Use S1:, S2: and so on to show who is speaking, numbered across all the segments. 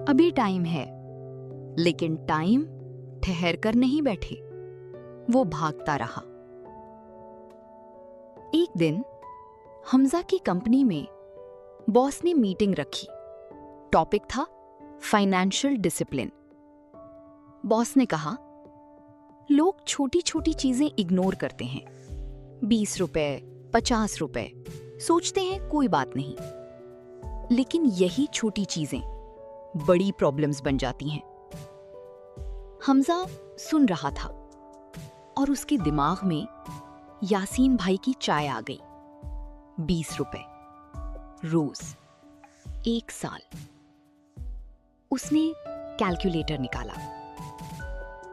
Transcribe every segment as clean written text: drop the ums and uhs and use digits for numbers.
S1: अभी टाइम है, लेकिन टाइम ठहर कर नहीं बैठे, वो भागता रहा। एक दिन हमजा की कंपनी में बॉस ने मीटिंग रखी। टॉपिक था फाइनेंशियल डिसिप्लिन। बॉस ने कहा, लोग छोटी छोटी चीजें इग्नोर करते हैं। 20 रुपए, 50 रुपए, सोचते हैं कोई बात नहीं, लेकिन यही छोटी चीजें बड़ी प्रॉब्लम्स बन जाती हैं। हमजा सुन रहा था और उसके दिमाग में यासीन भाई की चाय आ गई। 20 रुपए रोज, 1 साल। उसने कैलकुलेटर निकाला।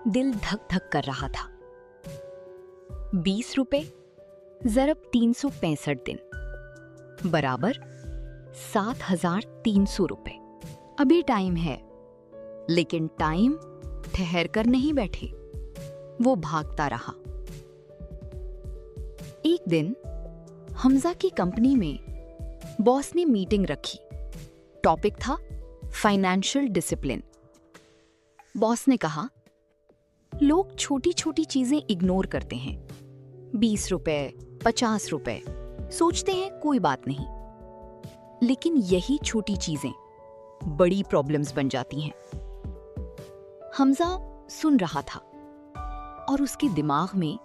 S1: दिल धक धक कर रहा था। 20 रुपए ज़रब 365 दिन बराबर 7,300 रुपए। अभी टाइम है, लेकिन टाइम ठहर कर नहीं बैठे, वो भागता रहा। एक दिन हमजा की कंपनी में बॉस ने मीटिंग रखी। टॉपिक था फाइनेंशियल डिसिप्लिन। बॉस ने कहा, लोग छोटी छोटी चीजें इग्नोर करते हैं। 20 रुपए, 50 रुपए, सोचते हैं कोई बात नहीं, लेकिन यही छोटी चीजें बड़ी प्रॉब्लम्स बन जाती हैं। हमजा सुन रहा था और उसके दिमाग में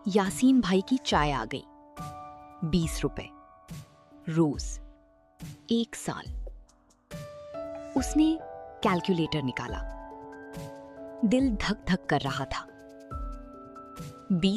S1: यासीन भाई की चाय आ गई। 20 रुपए रोज, 1 साल। उसने कैलकुलेटर निकाला। दिल धक धक कर रहा था। 20